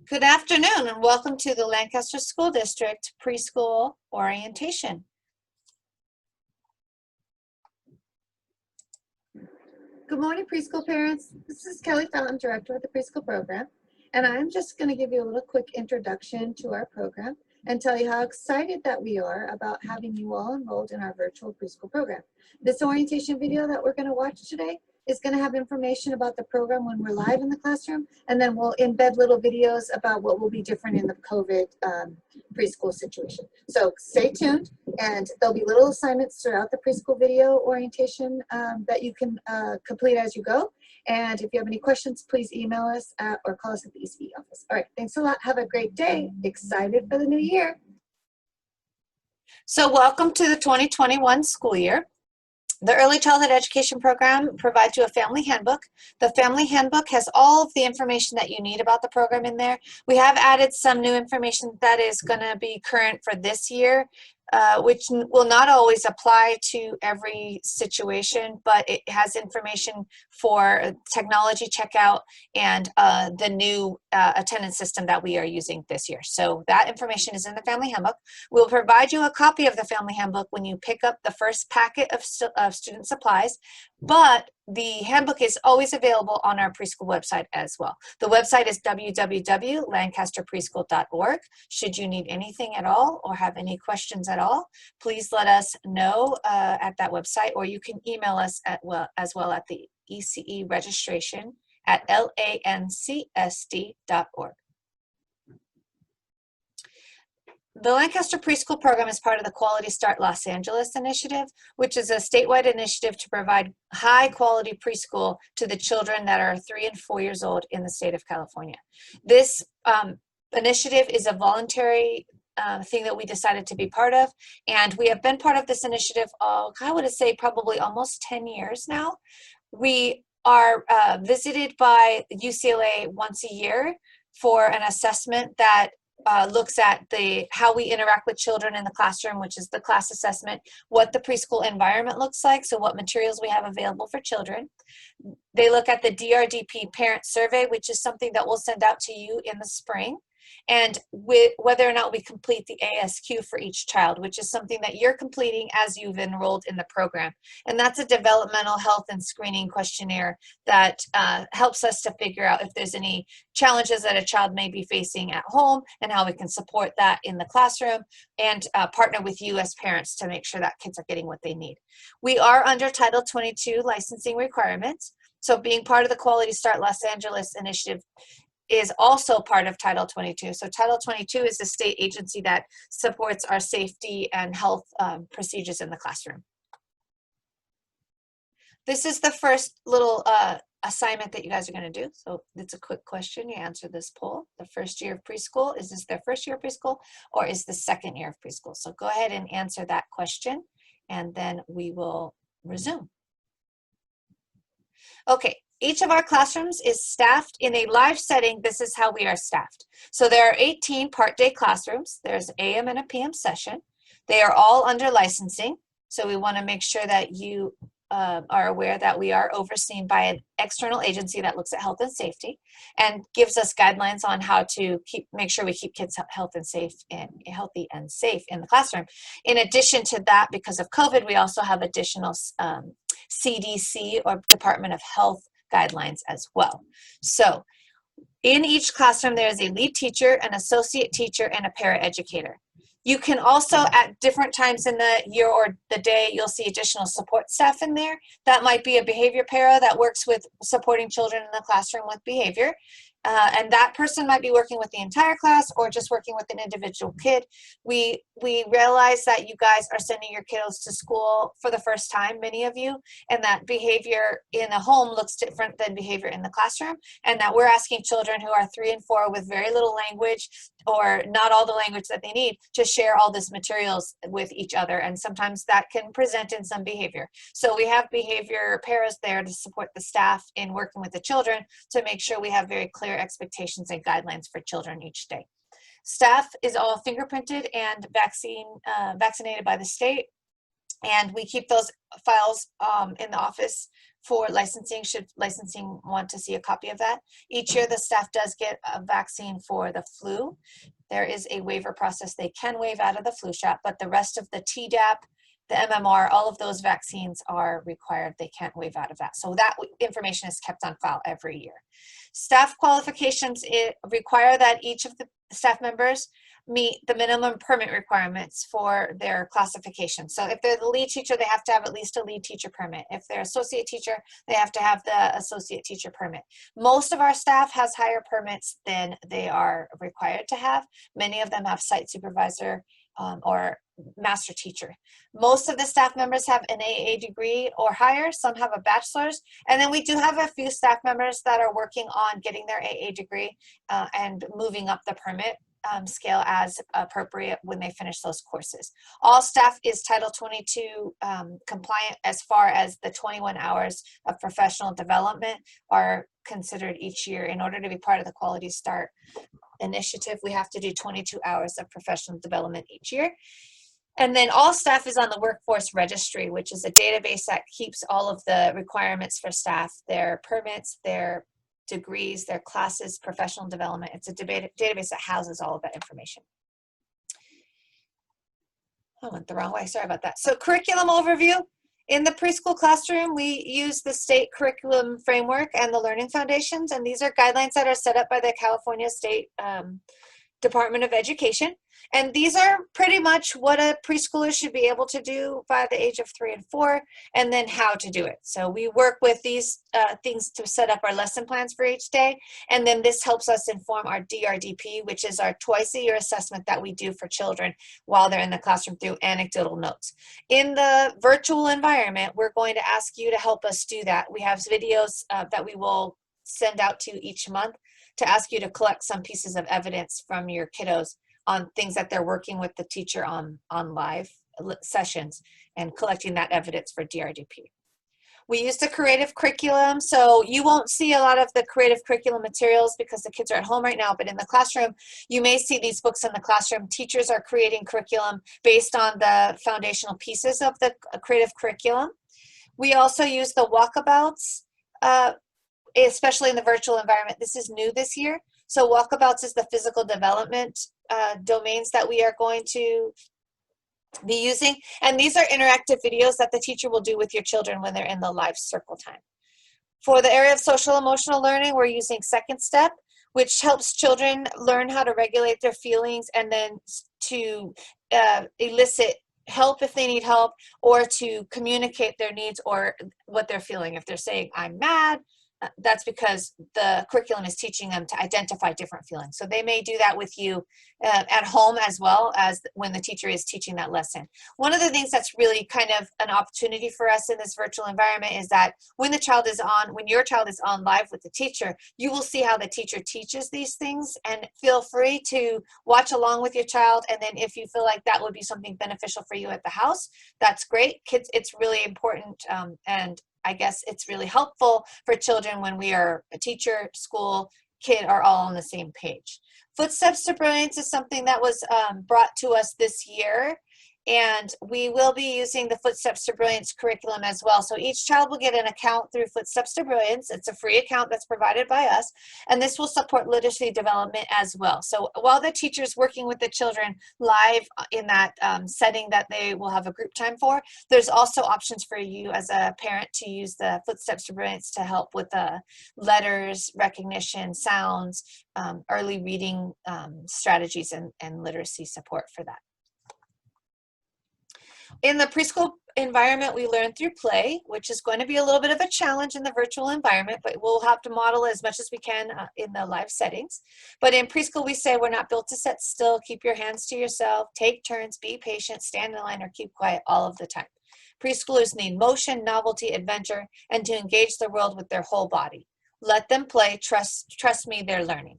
Good afternoon and welcome to the Lancaster School District Preschool Orientation. Good morning, preschool parents. This is Kelly Fountain, Director of the Preschool Program, and I'm just going to give you a little quick introduction to our program and tell you how excited that we are about having you all enrolled in our virtual preschool program. This orientation video that we're going to watch today is going to have information about the program when we're live in the classroom, and then we'll embed little videos about what will be different in the COVID preschool situation. So stay tuned, and there'll be little assignments throughout the preschool video orientation that you can complete as you go. And if you have any questions, please email us or call us at the ECE office. All right, thanks a lot. Have a great day. Excited for the new year. So welcome to the 2021 school year. The Early Childhood Education Program provides you a family handbook. The family handbook has all of the information that you need about the program in there. We have added some new information that is going to be current for this year, which will not always apply to every situation, but it has information for technology checkout and the new attendance system that we are using this year. So that information is in the family handbook. We'll provide you a copy of the family handbook when you pick up the first packet of student supplies, but the handbook is always available on our preschool website as well. The website is www.lancasterpreschool.org. Should you need anything at all or have any questions at all, please let us know at that website, or you can email us as well at the ECE registration at lancsd.org. The Lancaster Preschool Program is part of the Quality Start Los Angeles initiative, which is a statewide initiative to provide high-quality preschool to the children that are 3 and 4 years old in the state of California. This initiative is a voluntary thing that we decided to be part of, and we have been part of this initiative, I would say probably almost 10 years now. We are visited by UCLA once a year for an assessment that looks at how we interact with children in the classroom, which is the class assessment, what the preschool environment looks like, so what materials we have available for children. They look at the DRDP parent survey, which is something that we'll send out to you in the spring, and whether or not we complete the ASQ for each child, which is something that you're completing as you've enrolled in the program. And that's a developmental health and screening questionnaire that helps us to figure out if there's any challenges that a child may be facing at home and how we can support that in the classroom, and partner with you as parents to make sure that kids are getting what they need. We are under Title 22 licensing requirements, so being part of the Quality Start Los Angeles initiative is also part of Title 22. So Title 22 is the state agency that supports our safety and health procedures in the classroom. This is the first little assignment that you guys are going to do. So it's a quick question. You answer this poll. The first year of preschool, is this their first year of preschool or is the second year of preschool? So go ahead and answer that question and then we will resume. Okay. Each of our classrooms is staffed in a live setting. This is how we are staffed. So there are 18 part-day classrooms. There's AM and a PM session. They are all under licensing. So we want to make sure that you are aware that we are overseen by an external agency that looks at health and safety and gives us guidelines on how to make sure we keep kids healthy and safe in the classroom. In addition to that, because of COVID, we also have additional CDC or Department of Health guidelines as well. So in each classroom, there is a lead teacher, an associate teacher, and a paraeducator. You can also, at different times in the year or the day, you'll see additional support staff in there. That might be a behavior para that works with supporting children in the classroom with behavior. And that person might be working with the entire class or just working with an individual kid. We realize that you guys are sending your kiddos to school for the first time, many of you, and that behavior in a home looks different than behavior in the classroom, and that we're asking children who are 3 and 4 with very little language or not all the language that they need to share all this materials with each other, and sometimes that can present in some behavior. So we have behavior paras there to support the staff in working with the children to make sure we have very clear expectations and guidelines for children each day. Staff is all fingerprinted and vaccinated by the state, and we keep those files in the office for licensing, should licensing want to see a copy of that. Each year the staff does get a vaccine for the flu. There is a waiver process. They can waive out of the flu shot, but the rest of the Tdap, the MMR, all of those vaccines are required. They can't waive out of that. So that information is kept on file every year. Staff qualifications require that each of the staff members meet the minimum permit requirements for their classification. So if they're the lead teacher, they have to have at least a lead teacher permit. If they're associate teacher, they have to have the associate teacher permit. Most of our staff has higher permits than they are required to have. Many of them have site supervisor or master teacher. Most of the staff members have an AA degree or higher. Some have a bachelor's. And then we do have a few staff members that are working on getting their AA degree and moving up the permit scale as appropriate when they finish those courses. All staff is Title 22 compliant as far as the 21 hours of professional development are considered each year. In order to be part of the Quality Start initiative, we have to do 22 hours of professional development each year. And then all staff is on the Workforce Registry, which is a database that keeps all of the requirements for staff, their permits, their degrees, their classes, professional development. It's a database that houses all of that information. I went the wrong way, sorry about that. So curriculum overview. In the preschool classroom, we use the state curriculum framework and the learning foundations, and these are guidelines that are set up by the California State Department of Education. And these are pretty much what a preschooler should be able to do by the age of 3 and 4, and then how to do it. So we work with these things to set up our lesson plans for each day. And then this helps us inform our DRDP, which is our twice-a-year assessment that we do for children while they're in the classroom through anecdotal notes. In the virtual environment, we're going to ask you to help us do that. We have videos that we will send out to you each month to ask you to collect some pieces of evidence from your kiddos on things that they're working with the teacher on live sessions and collecting that evidence for DRDP. We use the creative curriculum, so you won't see a lot of the creative curriculum materials because the kids are at home right now, but in the classroom, you may see these books in the classroom. Teachers are creating curriculum based on the foundational pieces of the creative curriculum. We also use the walkabouts, especially in the virtual environment. This is new this year. So walkabouts is the physical development domains that we are going to be using. And these are interactive videos that the teacher will do with your children when they're in the live circle time. For the area of social emotional learning, we're using Second Step, which helps children learn how to regulate their feelings and then to elicit help if they need help, or to communicate their needs or what they're feeling. If they're saying, I'm mad, that's because the curriculum is teaching them to identify different feelings. So they may do that with you at home as well as when the teacher is teaching that lesson. One of the things that's really kind of an opportunity for us in this virtual environment is that when your child is on live with the teacher, you will see how the teacher teaches these things, and feel free to watch along with your child. And then if you feel like that would be something beneficial for you at the house, that's great. Kids, it's really important, and I guess it's really helpful for children when we are a teacher, school, kid are all on the same page. Footsteps to Brilliance is something that was brought to us this year, and we will be using the Footsteps to Brilliance curriculum as well. So each child will get an account through Footsteps to Brilliance. It's a free account that's provided by us, and this will support literacy development as well. So while the teacher's working with the children live in that setting that they will have a group time for, there's also options for you as a parent to use the Footsteps to Brilliance to help with letters, recognition, sounds, early reading strategies, and literacy support for that. In the preschool environment, we learn through play, which is going to be a little bit of a challenge in the virtual environment, but we'll have to model as much as we can in the live settings. But in preschool, we say we're not built to sit still. Keep your hands to yourself, take turns, be patient, stand in line, or keep quiet all of the time. Preschoolers need motion, novelty, adventure, and to engage the world with their whole body. Let them play. Trust me, they're learning.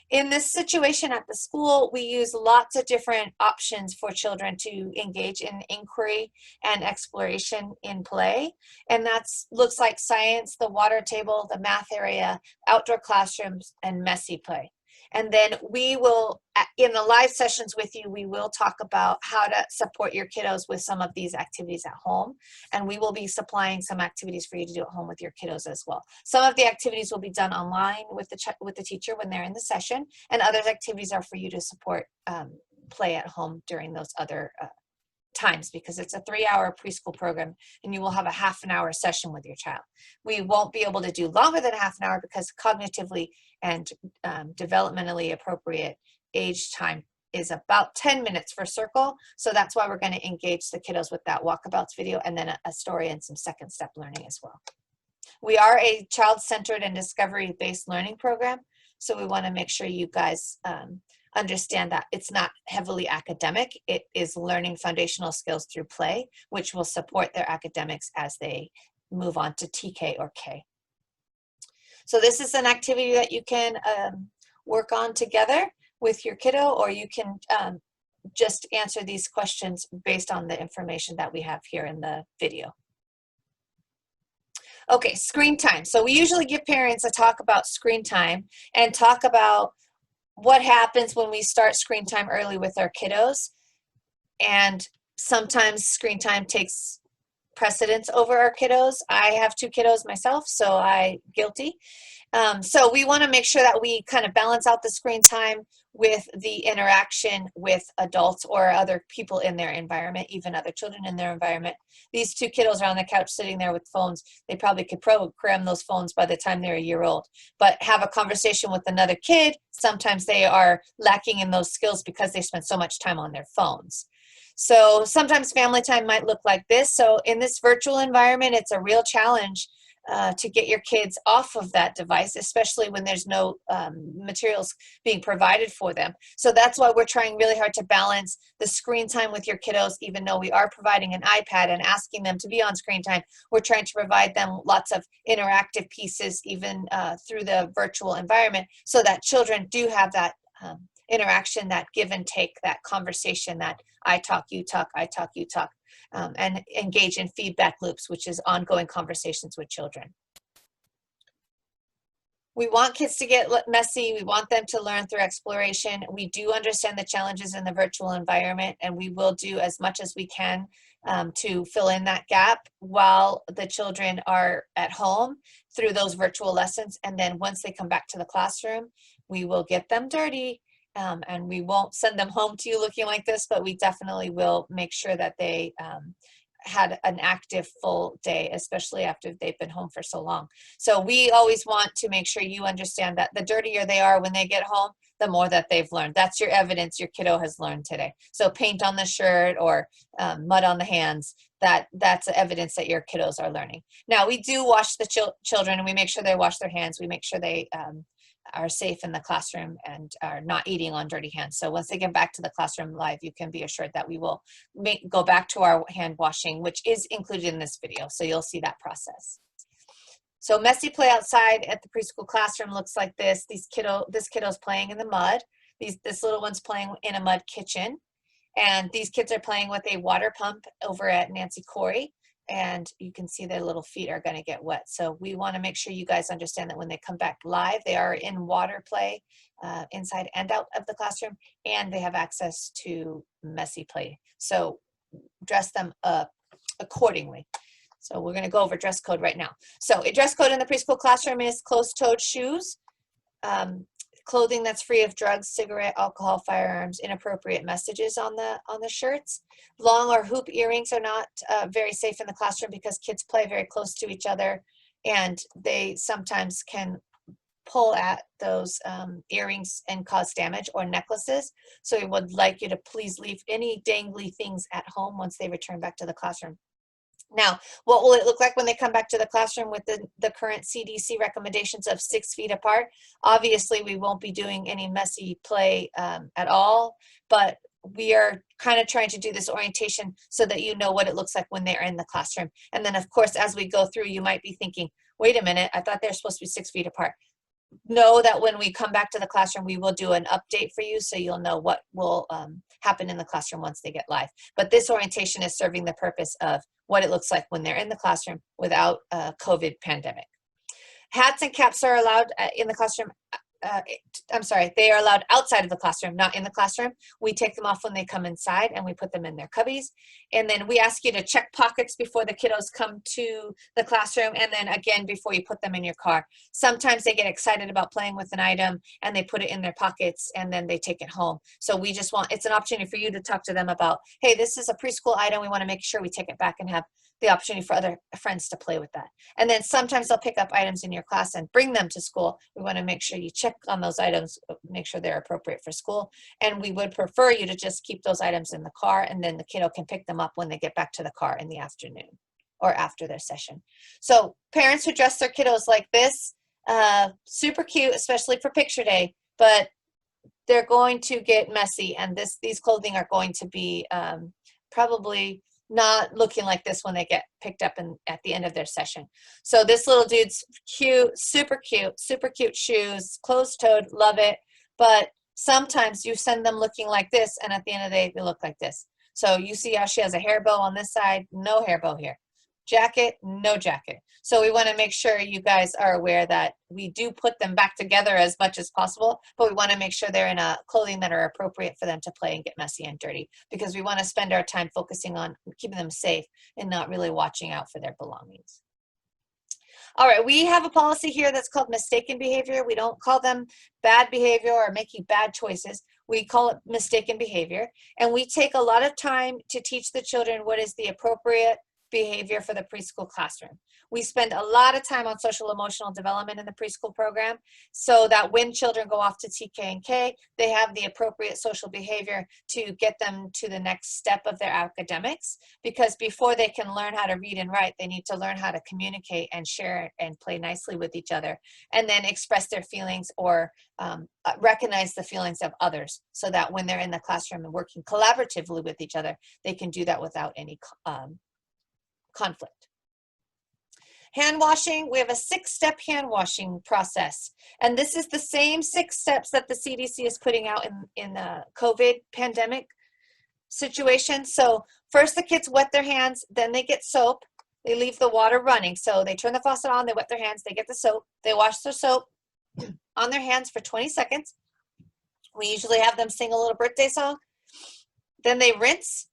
In this situation at the school, we use lots of different options for children to engage in inquiry and exploration in play. And that looks like science, the water table, the math area, outdoor classrooms, and messy play. And then we will, in the live sessions with you, we will talk about how to support your kiddos with some of these activities at home. And we will be supplying some activities for you to do at home with your kiddos as well. Some of the activities will be done online with the teacher when they're in the session, and other activities are for you to support play at home during those other times, because it's a 3-hour preschool program and you will have a half an hour session with your child. We won't be able to do longer than a half an hour because cognitively and developmentally appropriate age time is about 10 minutes for circle. So that's why we're going to engage the kiddos with that walkabouts video and then a story and some second step learning as well. We are a child-centered and discovery-based learning program. So we want to make sure you guys understand that it's not heavily academic. It is learning foundational skills through play, which will support their academics as they move on to TK or K. So this is an activity that you can work on together with your kiddo, or you can just answer these questions based on the information that we have here in the video. Okay, screen time. So we usually give parents a talk about screen time and talk about what happens when we start screen time early with our kiddos. And sometimes screen time takes precedence over our kiddos. I have 2 kiddos myself, so I'm guilty. So we want to make sure that we kind of balance out the screen time with the interaction with adults or other people in their environment, even other children in their environment. These 2 kiddos are on the couch sitting there with phones. They probably could program those phones by the time they're a year old. But have a conversation with another kid, sometimes they are lacking in those skills because they spend so much time on their phones. So sometimes family time might look like this. So in this virtual environment, it's a real challenge to get your kids off of that device, especially when there's no materials being provided for them. So that's why we're trying really hard to balance the screen time with your kiddos. Even though we are providing an iPad and asking them to be on screen time, we're trying to provide them lots of interactive pieces even through the virtual environment, so that children do have that interaction, that give and take, that conversation, that I talk, you talk, I talk, you talk. And engage in feedback loops, which is ongoing conversations with children. We want kids to get messy. We want them to learn through exploration. We do understand the challenges in the virtual environment, and we will do as much as we can to fill in that gap while the children are at home through those virtual lessons. And then once they come back to the classroom, we will get them dirty. And we won't send them home to you looking like this, but we definitely will make sure that they had an active full day, especially after they've been home for so long. So we always want to make sure you understand that the dirtier they are when they get home, the more that they've learned. That's your evidence your kiddo has learned today. So paint on the shirt or mud on the hands, that's evidence that your kiddos are learning. Now we do wash the children, and we make sure they wash their hands. We make sure they are safe in the classroom and are not eating on dirty hands. So once they get back to the classroom live, you can be assured that we will go back to our hand washing, which is included in this video. So you'll see that process. So messy play outside at the preschool classroom looks like this. This kiddo's playing in the mud. This little one's playing in a mud kitchen. And these kids are playing with a water pump over at Nancy Corey. And you can see their little feet are going to get wet. So we want to make sure you guys understand that when they come back live, they are in water play inside and out of the classroom, and they have access to messy play. So dress them up accordingly. So we're going to go over dress code right now. So a dress code in the preschool classroom is closed-toed shoes, clothing that's free of drugs, cigarette, alcohol, firearms, inappropriate messages on the shirts. Long or hoop earrings are not very safe in the classroom because kids play very close to each other, and they sometimes can pull at those earrings and cause damage, or necklaces. So we would like you to please leave any dangly things at home once they return back to the classroom. Now, what will it look like when they come back to the classroom with the current CDC recommendations of 6 feet apart? Obviously, we won't be doing any messy play at all, but we are kind of trying to do this orientation so that you know what it looks like when they're in the classroom. And then, of course, as we go through, you might be thinking, wait a minute, I thought they're supposed to be 6 feet apart. Know that when we come back to the classroom, we will do an update for you so you'll know what will happen in the classroom once they get live. But this orientation is serving the purpose of what it looks like when they're in the classroom without a COVID pandemic. Hats and caps are allowed in the classroom I'm sorry, they are allowed outside of the classroom, not in the classroom. We take them off when they come inside and we put them in their cubbies. And then we ask you to check pockets before the kiddos come to the classroom, and then again before you put them in your car. Sometimes they get excited about playing with an item and they put it in their pockets and then they take it home. So we just want, it's an opportunity for you to talk to them about, hey, this is a preschool item. We want to make sure we take it back and have the opportunity for other friends to play with that. And then sometimes they'll pick up items in your class and bring them to school. We want to make sure you check on those items, make sure they're appropriate for school. And we would prefer you to just keep those items in the car, and then the kiddo can pick them up when they get back to the car in the afternoon or after their session. So parents who dress their kiddos like this, super cute, especially for picture day, but they're going to get messy, and these clothing are going to be probably not looking like this when they get picked up at the end of their session. So this little dude's cute, super cute shoes, closed-toed, love it. But sometimes you send them looking like this, and at the end of the day, they look like this. So you see how she has a hair bow on this side, no hair bow here. Jacket, no jacket. So we want to make sure you guys are aware that we do put them back together as much as possible, but we want to make sure they're in a clothing that are appropriate for them to play and get messy and dirty, because we want to spend our time focusing on keeping them safe and not really watching out for their belongings. All right, we have a policy here that's called mistaken behavior. We don't call them bad behavior or making bad choices. We call it mistaken behavior. And we take a lot of time to teach the children what is the appropriate behavior for the preschool classroom. We spend a lot of time on social emotional development in the preschool program, so that when children go off to TK and K, they have the appropriate social behavior to get them to the next step of their academics. Because before they can learn how to read and write, they need to learn how to communicate and share and play nicely with each other, and then express their feelings or recognize the feelings of others, so that when they're in the classroom and working collaboratively with each other, they can do that without any conflict. Hand washing, we have a 6-step hand washing process. And this is the same 6 steps that the CDC is putting out in the COVID pandemic situation. So first the kids wet their hands, then they get soap. They leave the water running. So they turn the faucet on, they wet their hands, they get the soap. They wash their soap on their hands for 20 seconds. We usually have them sing a little birthday song. Then they rinse.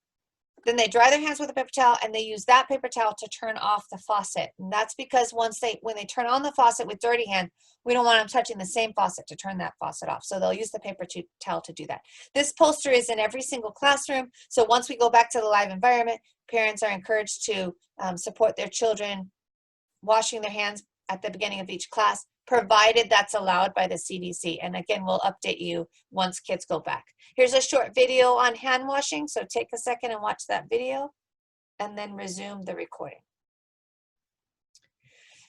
Then they dry their hands with a paper towel, and they use that paper towel to turn off the faucet. And that's because when they turn on the faucet with dirty hand, we don't want them touching the same faucet to turn that faucet off. So they'll use the paper towel to do that. This poster is in every single classroom. So once we go back to the live environment, parents are encouraged to support their children washing their hands at the beginning of each class, provided that's allowed by the CDC. And again, we'll update you once kids go back. Here's a short video on hand washing, so take a second and watch that video, and then resume the recording.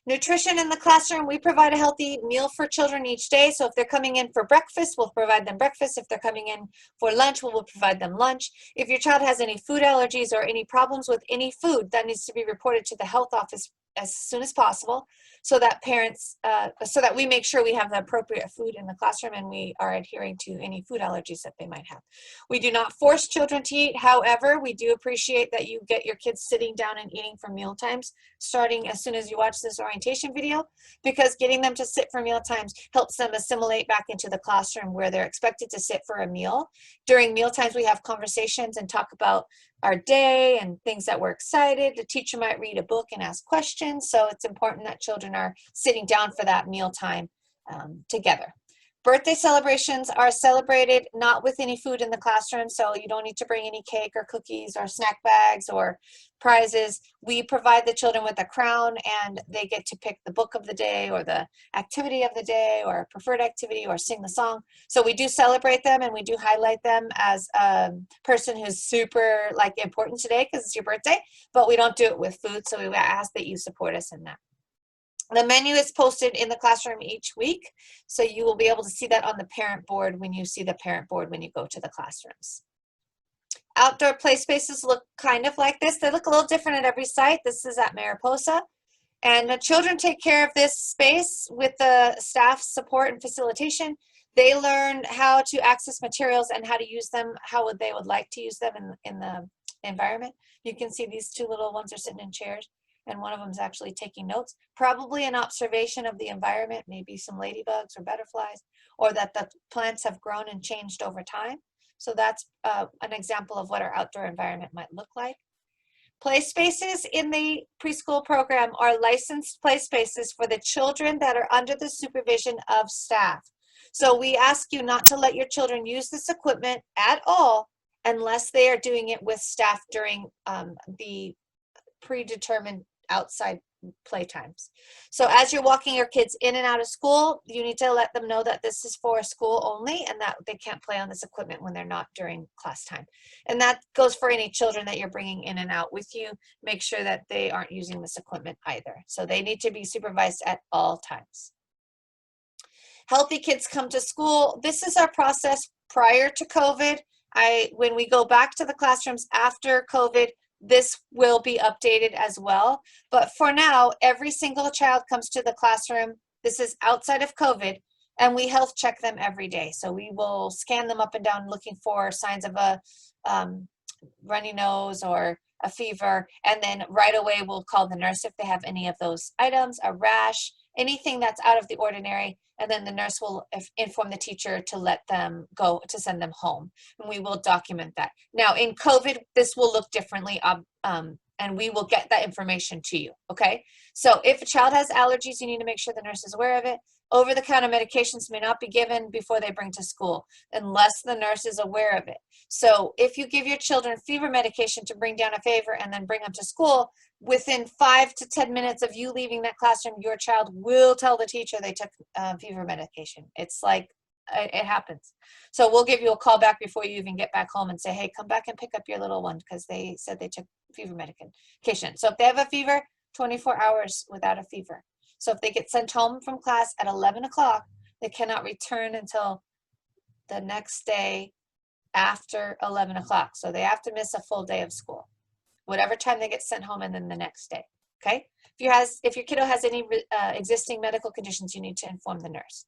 Nutrition in the classroom, we provide a healthy meal for children each day. So if they're coming in for breakfast, we'll provide them breakfast. If they're coming in for lunch, we'll provide them lunch. If your child has any food allergies or any problems with any food, that needs to be reported to the health office as soon as possible, so that parents, so that we make sure we have the appropriate food in the classroom and we are adhering to any food allergies that they might have. We do not force children to eat. However, we do appreciate that you get your kids sitting down and eating for meal times, starting as soon as you watch this orientation video, because getting them to sit for meal times helps them assimilate back into the classroom where they're expected to sit for a meal. During meal times, we have conversations and talk about our day and things that we're excited. The teacher might read a book and ask questions. So it's important that children are sitting down for that meal time together. Birthday celebrations are celebrated not with any food in the classroom, so you don't need to bring any cake or cookies or snack bags or prizes. We provide the children with a crown, and they get to pick the book of the day or the activity of the day or a preferred activity or sing the song. So we do celebrate them, and we do highlight them as a person who's super important today because it's your birthday, but we don't do it with food, so we ask that you support us in that. The menu is posted in the classroom each week, so you will be able to see that on the parent board when you see the parent board when you go to the classrooms. Outdoor play spaces look kind of like this. They look a little different at every site. This is at Mariposa. And the children take care of this space with the staff support and facilitation. They learn how to access materials and how to use them, how they would like to use them in the environment. You can see these two little ones are sitting in chairs, and one of them is actually taking notes, probably an observation of the environment, maybe some ladybugs or butterflies, or that the plants have grown and changed over time. So that's an example of what our outdoor environment might look like. Play spaces in the preschool program are licensed play spaces for the children that are under the supervision of staff. So we ask you not to let your children use this equipment at all unless they are doing it with staff during the predetermined outside playtimes. So as you're walking your kids in and out of school, you need to let them know that this is for school only and that they can't play on this equipment when they're not during class time. And that goes for any children that you're bringing in and out with you. Make sure that they aren't using this equipment either. So they need to be supervised at all times. Healthy kids come to school. This is our process prior to COVID. When we go back to the classrooms after COVID, this will be updated as well. But for now, every single child comes to the classroom. This is outside of COVID, and we health check them every day. So we will scan them up and down looking for signs of a runny nose or a fever. And then right away, we'll call the nurse if they have any of those items, a rash, anything that's out of the ordinary. And then the nurse will inform the teacher to let them go, to send them home. And we will document that. Now in COVID, this will look differently, and we will get that information to you, okay? So if a child has allergies, you need to make sure the nurse is aware of it. Over-the-counter medications may not be given before they bring to school unless the nurse is aware of it. So if you give your children fever medication to bring down a fever and then bring them to school, within 5 to 10 minutes of you leaving that classroom, your child will tell the teacher they took fever medication. It's like, it happens. So we'll give you a call back before you even get back home and say, hey, come back and pick up your little one because they said they took fever medication. So if they have a fever, 24 hours without a fever. So if they get sent home from class at 11 o'clock, they cannot return until the next day after 11 o'clock. So they have to miss a full day of school, whatever time they get sent home, and then the next day, okay? If your kiddo has any existing medical conditions, you need to inform the nurse.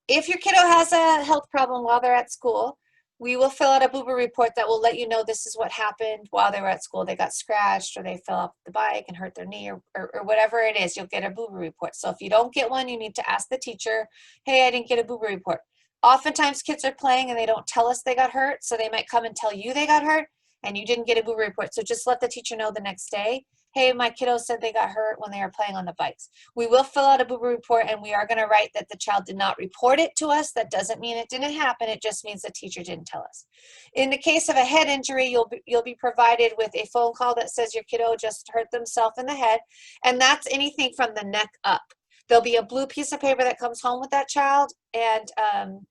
If your kiddo has a health problem while they're at school, we will fill out a boo-boo report that will let you know this is what happened while they were at school. They got scratched or they fell off the bike and hurt their knee or whatever it is, you'll get a boo-boo report. So if you don't get one, you need to ask the teacher, hey, I didn't get a boo-boo report. Oftentimes kids are playing and they don't tell us they got hurt, so they might come and tell you they got hurt and you didn't get a boo-boo report. So just let the teacher know the next day, hey, my kiddo said they got hurt when they were playing on the bikes. We will fill out a boo-boo report and we are gonna write that the child did not report it to us. That doesn't mean it didn't happen, it just means the teacher didn't tell us. In the case of a head injury, you'll be provided with a phone call that says your kiddo just hurt themselves in the head, and that's anything from the neck up. There'll be a blue piece of paper that comes home with that child, and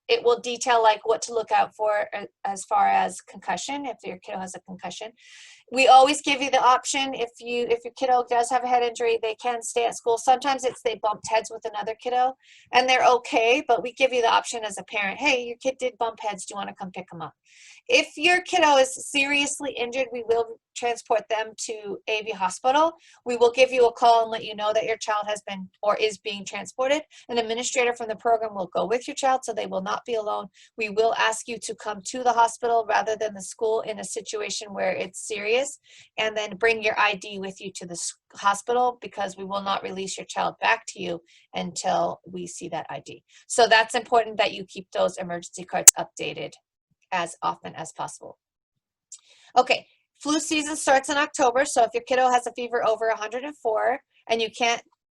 it will detail like what to look out for as far as concussion, if your kiddo has a concussion. We always give you the option, if your kiddo does have a head injury, they can stay at school. Sometimes it's they bumped heads with another kiddo and they're okay, but we give you the option as a parent, hey, your kid did bump heads, do you want to come pick them up? If your kiddo is seriously injured, we will transport them to AV hospital. We will give you a call and let you know that your child has been or is being transported. An administrator from the program will go with your child so they will not be alone. We will ask you to come to the hospital rather than the school in a situation where it's serious, and then bring your ID with you to the hospital because we will not release your child back to you until we see that ID. So that's important that you keep those emergency cards updated as often as possible. Okay, flu season starts in October, so if your kiddo has a fever over 104 and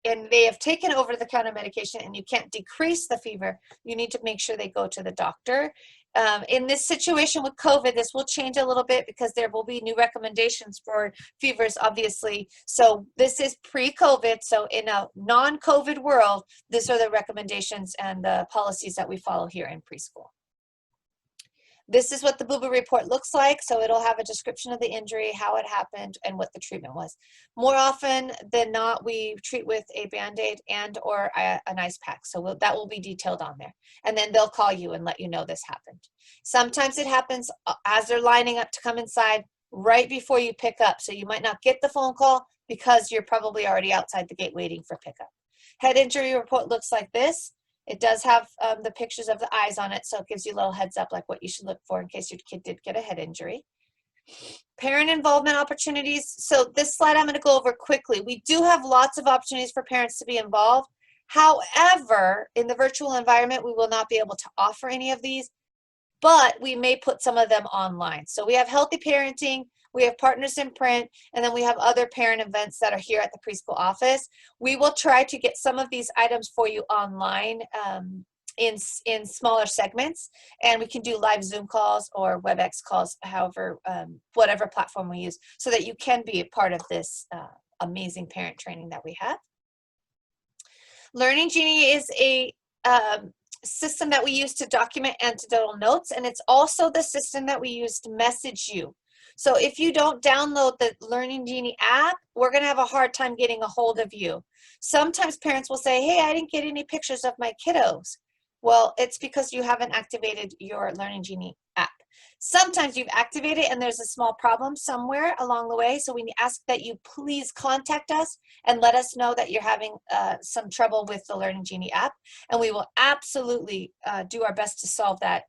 and they have taken over-the-counter medication and you can't decrease the fever, you need to make sure they go to the doctor. In this situation with COVID, this will change a little bit because there will be new recommendations for fevers, obviously. So this is pre-COVID, so in a non-COVID world, these are the recommendations and the policies that we follow here in preschool. This is what the boo-boo report looks like. So it'll have a description of the injury, how it happened, and what the treatment was. More often than not, we treat with a Band-Aid and or an ice pack. So that will be detailed on there. And then they'll call you and let you know this happened. Sometimes it happens as they're lining up to come inside right before you pick up. So you might not get the phone call because you're probably already outside the gate waiting for pickup. Head injury report looks like this. It does have the pictures of the eyes on it, so it gives you a little heads up like what you should look for in case your kid did get a head injury. Parent involvement opportunities. So this slide I'm going to go over quickly. We do have lots of opportunities for parents to be involved. However, in the virtual environment, we will not be able to offer any of these, but we may put some of them online. So we have Healthy Parenting, we have Partners in Print, and then we have other parent events that are here at the preschool office. We will try to get some of these items for you online in smaller segments, and we can do live Zoom calls or WebEx calls, however, whatever platform we use, so that you can be a part of this amazing parent training that we have. Learning Genie is a system that we use to document anecdotal notes, and it's also the system that we use to message you. So if you don't download the Learning Genie app, we're going to have a hard time getting a hold of you. Sometimes parents will say, hey, I didn't get any pictures of my kiddos. Well, it's because you haven't activated your Learning Genie app. Sometimes you've activated and there's a small problem somewhere along the way, so we ask that you please contact us and let us know that you're having some trouble with the Learning Genie app, and we will absolutely do our best to solve that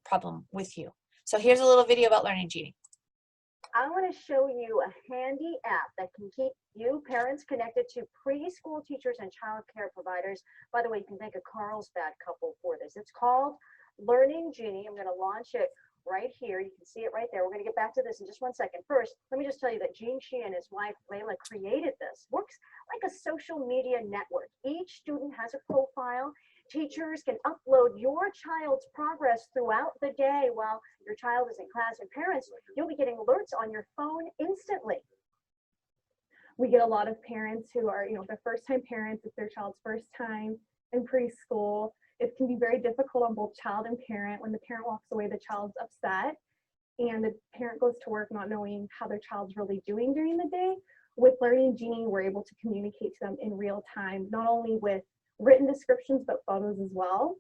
problem with you. So here's a little video about Learning Genie. I want to show you a handy app that can keep you parents connected to preschool teachers and child care providers. By the way, you can thank a Carlsbad couple for this. It's called Learning Genie. I'm going to launch it right here. You can see it right there. We're going to get back to this in just one second. First, let me just tell you that Gene Shi and his wife Layla created this. Works like a social media network. Each student has a profile. Teachers can upload your child's progress throughout the day while your child is in class, and parents, you'll be getting alerts on your phone instantly. We get a lot of parents who are, the first-time parents. It's their child's first time in preschool. It can be very difficult on both child and parent. When the parent walks away, the child's upset, and the parent goes to work not knowing how their child's really doing during the day. With Learning Genie, we're able to communicate to them in real time, not only with written descriptions, but photos as well.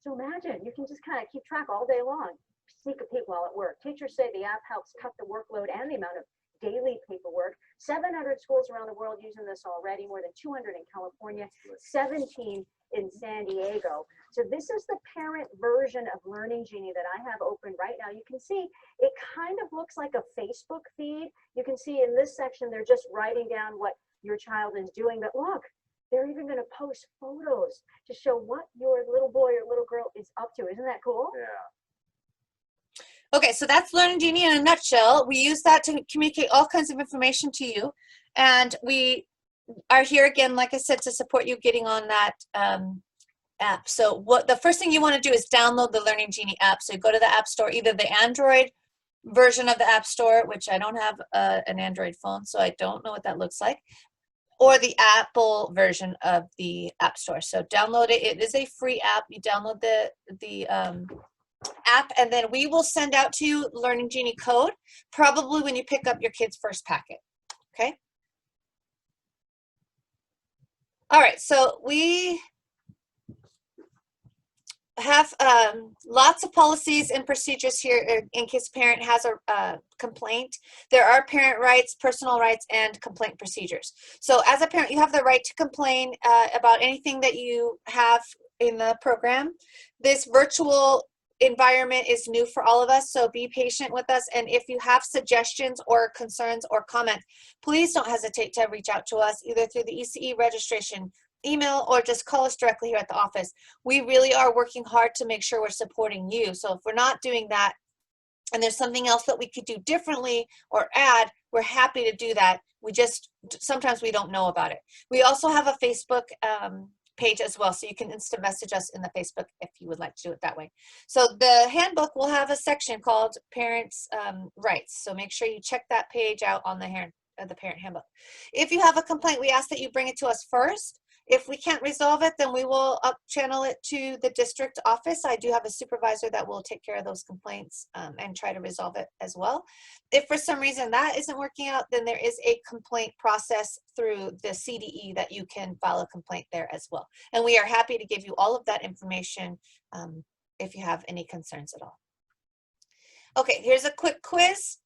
So imagine, you can just kind of keep track all day long, sneak a peek while at work. Teachers say the app helps cut the workload and the amount of daily paperwork. 700 schools around the world using this already, more than 200 in California, 17 in San Diego. So this is the parent version of Learning Genie that I have open right now. You can see it kind of looks like a Facebook feed. You can see in this section, they're just writing down what your child is doing, but look, they're even going to post photos to show what your little boy or little girl is up to. Isn't that cool? Yeah. Okay, so that's Learning Genie in a nutshell. We use that to communicate all kinds of information to you, and we are here again, like I said, to support you getting on that app. So the first thing you want to do is download the Learning Genie app. So you go to the App Store, either the Android version of the App Store, which I don't have an Android phone, so I don't know what that looks like, or the Apple version of the App Store. So download it. It is a free app. You download the app, and then we will send out to you Learning Genie code, probably when you pick up your kid's first packet. Okay? All right, so we have lots of policies and procedures here in case a parent has a complaint. There are parent rights, personal rights, and complaint procedures. So as a parent, you have the right to complain about anything that you have in the program. This virtual environment is new for all of us, so be patient with us. And if you have suggestions or concerns or comments, please don't hesitate to reach out to us either through the ECE registration email or just call us directly here at the office. We really are working hard to make sure we're supporting you. So if we're not doing that and there's something else that we could do differently or add, we're happy to do that. We just, sometimes we don't know about it. We also have a Facebook page as well, so you can instant message us in the Facebook if you would like to do it that way. So the handbook will have a section called Parents' Rights. So make sure you check that page out on the parent handbook. If you have a complaint, we ask that you bring it to us first. If we can't resolve it, then we will channel it to the district office. I do have a supervisor that will take care of those complaints and try to resolve it as well. If for some reason that isn't working out, then there is a complaint process through the CDE that you can file a complaint there as well. And we are happy to give you all of that information if you have any concerns at all. Okay, here's a quick quiz.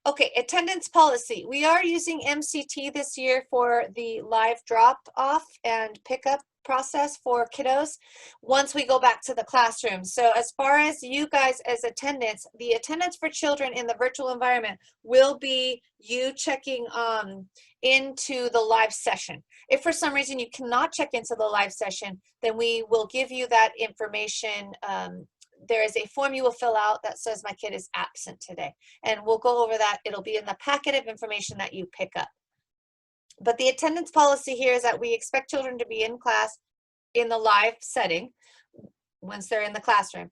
Okay, attendance policy. We are using MCT this year for the live drop off and pickup process for kiddos once we go back to the classroom. So as far as you guys as attendance, the attendance for children in the virtual environment will be you checking into the live session. If for some reason you cannot check into the live session, then we will give you that information. There is a form you will fill out that says my kid is absent today. And we'll go over that. It'll be in the packet of information that you pick up. But the attendance policy here is that we expect children to be in class in the live setting once they're in the classroom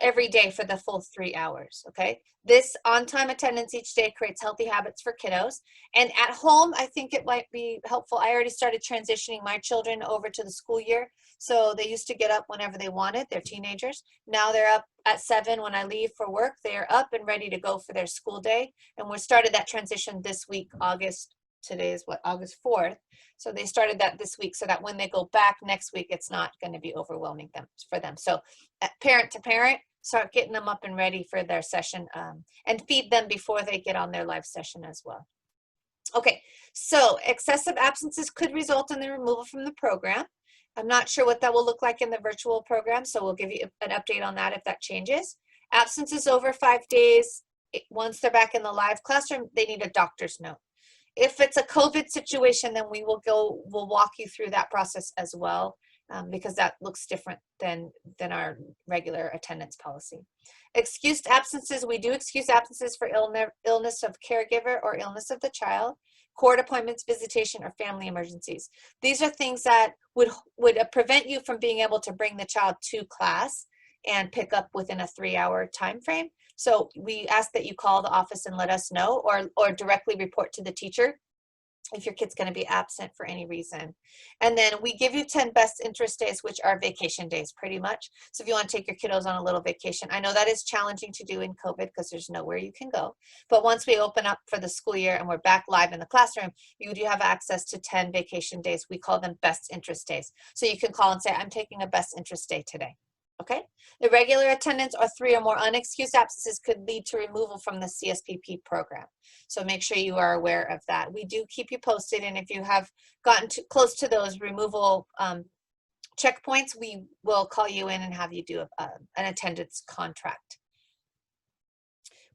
every day for the full 3 hours, okay? This on-time attendance each day creates healthy habits for kiddos. And at home, I think it might be helpful. I already started transitioning my children over to the school year. So they used to get up whenever they wanted. They're teenagers. Now they're up at 7 when I leave for work. They're up and ready to go for their school day. And we started that transition this week, today is what, August 4th. So they started that this week so that when they go back next week, it's not going to be overwhelming for them. So parent to parent, start getting them up and ready for their session and feed them before they get on their live session as well. Okay, so excessive absences could result in the removal from the program. I'm not sure what that will look like in the virtual program, so we'll give you an update on that if that changes. Absences over 5 days, once they're back in the live classroom, they need a doctor's note. If it's a COVID situation, then we'll walk you through that process as well, because that looks different than our regular attendance policy. Excused absences, we do excuse absences for illness of caregiver or illness of the child, court appointments, visitation, or family emergencies. These are things that would prevent you from being able to bring the child to class and pick up within a 3-hour time frame. So we ask that you call the office and let us know, or directly report to the teacher if your kid's going to be absent for any reason. And then we give you 10 best interest days, which are vacation days pretty much. So if you want to take your kiddos on a little vacation, I know that is challenging to do in COVID because there's nowhere you can go. But once we open up for the school year and we're back live in the classroom, you do have access to 10 vacation days. We call them best interest days. So you can call and say, I'm taking a best interest day today. Okay, irregular attendance or 3 or more unexcused absences could lead to removal from the CSPP program. So make sure you are aware of that. We do keep you posted, and if you have gotten close to those removal checkpoints, we will call you in and have you do an attendance contract.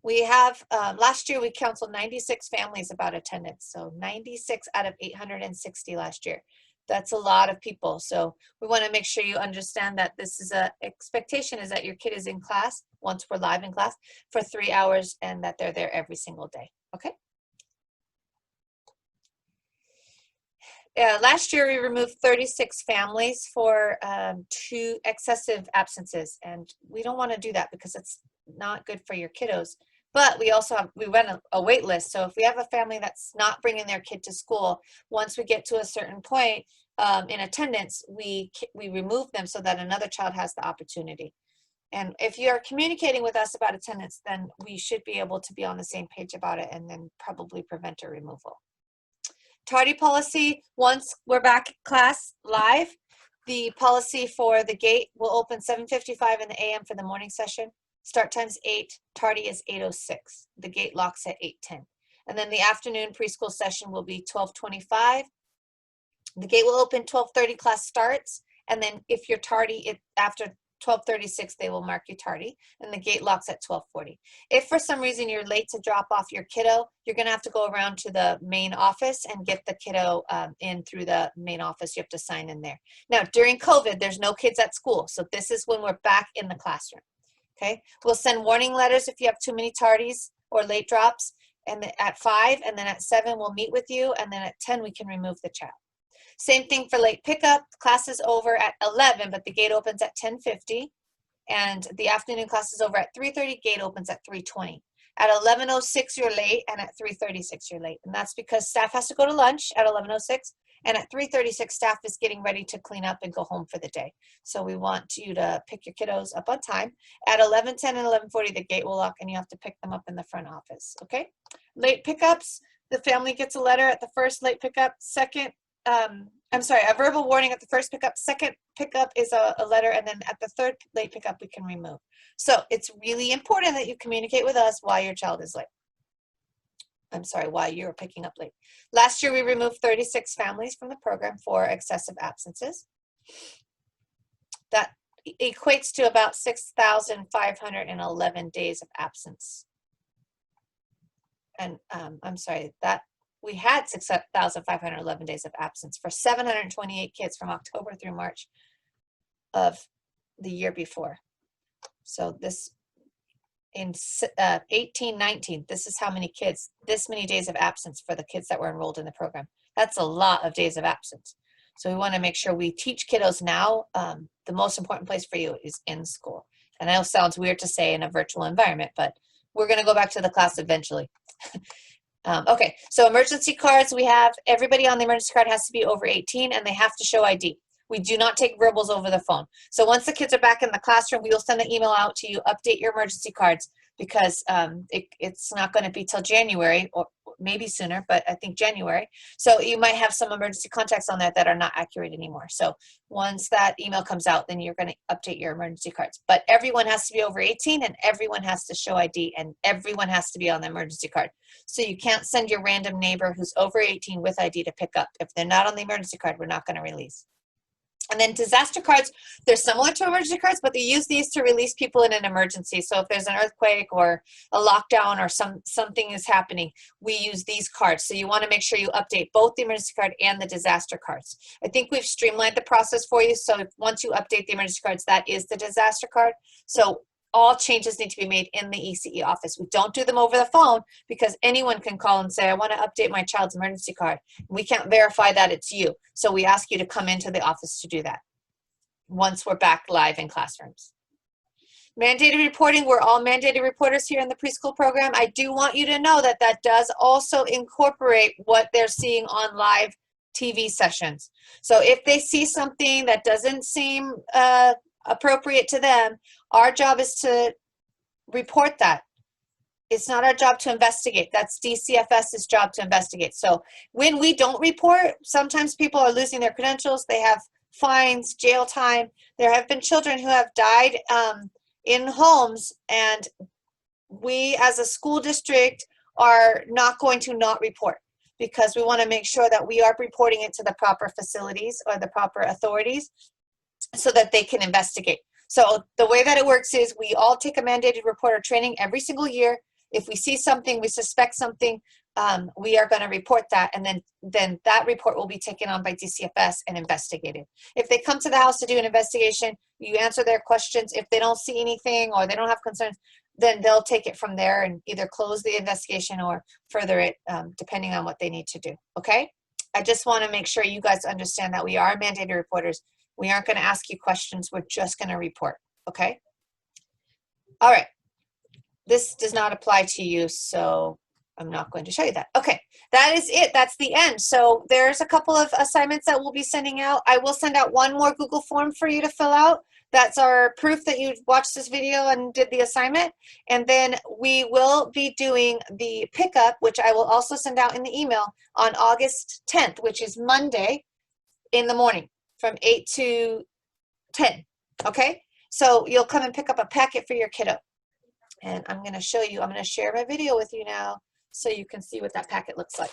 We have, last year we counseled 96 families about attendance. So 96 out of 860 last year. That's a lot of people. So we want to make sure you understand that this is a expectation is that your kid is in class once we're live in class for 3 hours and that they're there every single day. Okay. Last year we removed 36 families for 2 excessive absences, and we don't want to do that because it's not good for your kiddos. But we also run a wait list. So if we have a family that's not bringing their kid to school, once we get to a certain point in attendance, we remove them so that another child has the opportunity. And if you're communicating with us about attendance, then we should be able to be on the same page about it and then probably prevent a removal. Tardy policy, once we're back in class live, the policy for the gate will open 7:55 in the AM for the morning session. Start time's 8, tardy is 8:06. The gate locks at 8:10. And then the afternoon preschool session will be 12:25. The gate will open 12:30, class starts. And then if you're tardy, after 12:36, they will mark you tardy, and the gate locks at 12:40. If for some reason you're late to drop off your kiddo, you're gonna have to go around to the main office and get the kiddo in through the main office. You have to sign in there. Now, during COVID, there's no kids at school, so this is when we're back in the classroom. Okay, we'll send warning letters if you have too many tardies or late drops, and at 5, and then at 7 we'll meet with you, and then at 10 we can remove the child. Same thing for late pickup. Class is over at 11, but the gate opens at 10:50, and the afternoon class is over at 3:30. Gate opens at 3:20. At 11:06 you're late, and at 3:36 you're late, and that's because staff has to go to lunch at 11:06. And at 3:36, staff is getting ready to clean up and go home for the day. So we want you to pick your kiddos up on time. At 11:10 and 11:40, the gate will lock and you have to pick them up in the front office, okay? Late pickups, the family gets a letter at the first late pickup. Second, a verbal warning at the first pickup. Second pickup is a letter, and then at the third late pickup, we can remove. So it's really important that you communicate with us why your child is late. I'm sorry, why you were picking up late. Last year, we removed 36 families from the program for excessive absences. That equates to about 6,511 days of absence. And I'm sorry, that we had 6,511 days of absence for 728 kids from October through March of the year before. So this in 1819, this is how many kids, this many days of absence for the kids that were enrolled in the program. That's a lot of days of absence. So we want to make sure we teach kiddos now. The most important place for you is in school. And I know it sounds weird to say in a virtual environment, but we're going to go back to the class eventually. Okay, so emergency cards, we have everybody on the emergency card has to be over 18 and they have to show ID. We do not take verbals over the phone. So once the kids are back in the classroom, we will send an email out to you, update your emergency cards, because it's not going to be till January, or maybe sooner, but I think January. So you might have some emergency contacts on there that are not accurate anymore. So once that email comes out, then you're going to update your emergency cards. But everyone has to be over 18 and everyone has to show ID and everyone has to be on the emergency card. So you can't send your random neighbor who's over 18 with ID to pick up. If they're not on the emergency card, we're not going to release. And then disaster cards, they're similar to emergency cards, but they use these to release people in an emergency. So if there's an earthquake or a lockdown or something is happening, we use these cards. So you want to make sure you update both the emergency card and the disaster cards. I think we've streamlined the process for you. So once you update the emergency cards, that is the disaster card. So all changes need to be made in the ECE office. We don't do them over the phone because anyone can call and say, I want to update my child's emergency card. We can't verify that it's you. So we ask you to come into the office to do that once we're back live in classrooms. Mandated reporting, we're all mandated reporters here in the preschool program. I do want you to know that that does also incorporate what they're seeing on live TV sessions. So if they see something that doesn't seem appropriate to them, our job is to report that. It's not our job to investigate. That's DCFS's job to investigate. So when we don't report, sometimes people are losing their credentials. They have fines, jail time. There have been children who have died in homes, and we as a school district are not going to not report because we want to make sure that we are reporting it to the proper facilities or the proper authorities so that they can investigate. So the way that it works is we all take a mandated reporter training every single year. If we see something, we suspect something, we are going to report that, and then that report will be taken on by DCFS and investigated. If they come to the house to do an investigation, you answer their questions. If they don't see anything or they don't have concerns, then they'll take it from there and either close the investigation or further it, depending on what they need to do, okay? I just want to make sure you guys understand that we are mandated reporters. We aren't going to ask you questions. We're just going to report, okay? All right. This does not apply to you, so I'm not going to show you that. Okay, that is it. That's the end. So there's a couple of assignments that we'll be sending out. I will send out one more Google form for you to fill out. That's our proof that you watched this video and did the assignment. And then we will be doing the pickup, which I will also send out in the email on August 10th, which is Monday in the morning from 8 to 10, okay? So you'll come and pick up a packet for your kiddo. And I'm going to show you, I'm going to share my video with you now so you can see what that packet looks like.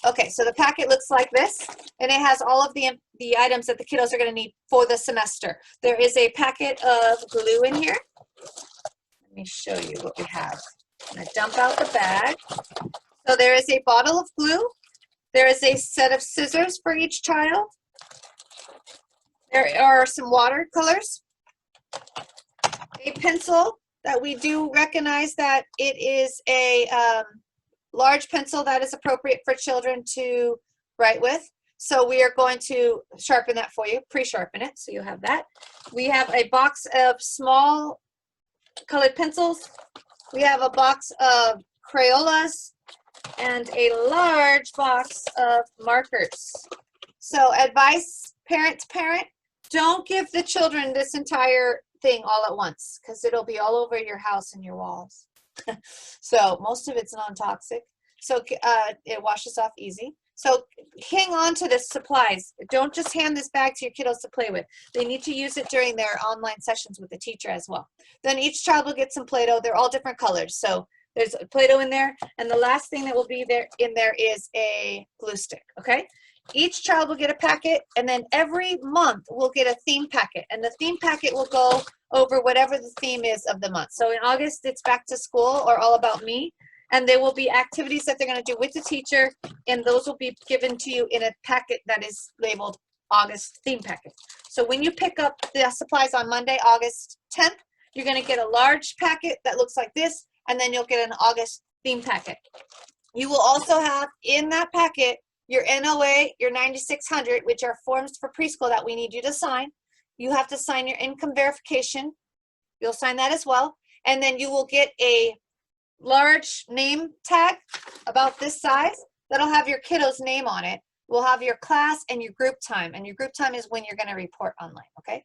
Okay, so the packet looks like this, and it has all of the items that the kiddos are going to need for the semester. There is a packet of glue in here. Let me show you what we have. I'm going to dump out the bag. So there is a bottle of glue. There is a set of scissors for each child. There are some watercolors, a pencil that we do recognize that it is a large pencil that is appropriate for children to write with. So we are going to sharpen that for you, pre-sharpen it, so you'll have that. We have a box of small colored pencils. We have a box of Crayolas and a large box of markers. So advice, parent to parent, don't give the children this entire thing all at once because it'll be all over your house and your walls. So most of it's non-toxic. So it washes off easy. So hang on to the supplies. Don't just hand this bag to your kiddos to play with. They need to use it during their online sessions with the teacher as well. Then each child will get some Play-Doh. They're all different colors. So There's Play-Doh in there. And the last thing that will be in there is a glue stick, okay? Each child will get a packet, and then every month we'll get a theme packet. And the theme packet will go over whatever the theme is of the month. So in August, it's back to school or all about me. And there will be activities that they're going to do with the teacher, and those will be given to you in a packet that is labeled August theme packet. So when you pick up the supplies on Monday, August 10th, you're going to get a large packet that looks like this, and then you'll get an August theme packet. You will also have in that packet your NOA, your 9600, which are forms for preschool that we need you to sign. You have to sign your income verification. You'll sign that as well. And then you will get a large name tag about this size that'll have your kiddo's name on it. We'll have your class and your group time. And your group time is when you're going to report online, okay?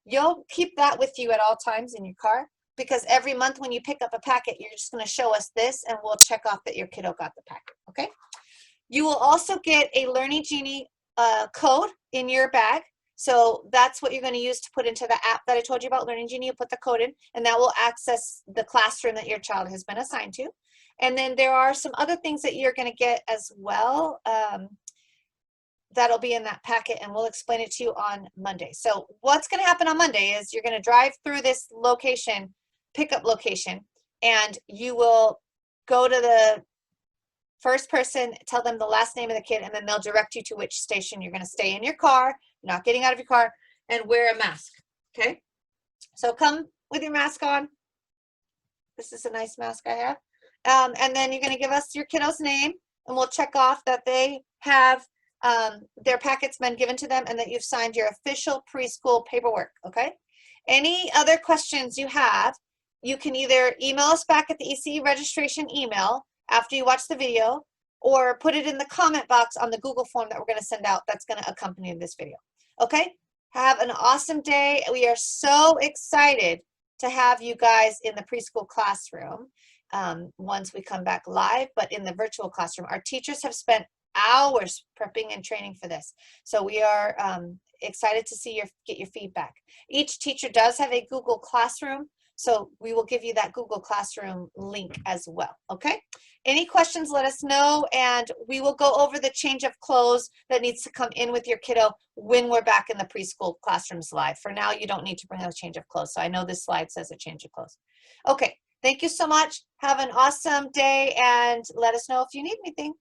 You'll keep that with you at all times in your car, because every month when you pick up a packet, you're just going to show us this, and we'll check off that your kiddo got the packet, okay? You will also get a Learning Genie code in your bag. So that's what you're going to use to put into the app that I told you about, Learning Genie. You put the code in, and that will access the classroom that your child has been assigned to. And then there are some other things that you're going to get as well. That'll be in that packet, and we'll explain it to you on Monday. So what's going to happen on Monday is you're going to drive through this location, pickup location, and you will go to the first person, tell them the last name of the kid, and then they'll direct you to which station. You're going to stay in your car, not getting out of your car, and wear a mask, okay? So come with your mask on. This is a nice mask I have. And then you're going to give us your kiddo's name, and we'll check off that they have their packets been given to them and that you've signed your official preschool paperwork, okay? Any other questions you have, you can either email us back at the ECE registration email after you watch the video, or put it in the comment box on the Google form that we're going to send out that's going to accompany this video, okay? Have an awesome day. We are so excited to have you guys in the preschool classroom once we come back live, but in the virtual classroom. Our teachers have spent hours prepping and training for this. So we are excited to get your feedback. Each teacher does have a Google Classroom, so we will give you that Google Classroom link as well, okay? Any questions, let us know, and we will go over the change of clothes that needs to come in with your kiddo when we're back in the preschool classrooms live. For now, you don't need to bring a change of clothes. So I know this slide says a change of clothes. Okay, thank you so much. Have an awesome day, and let us know if you need anything.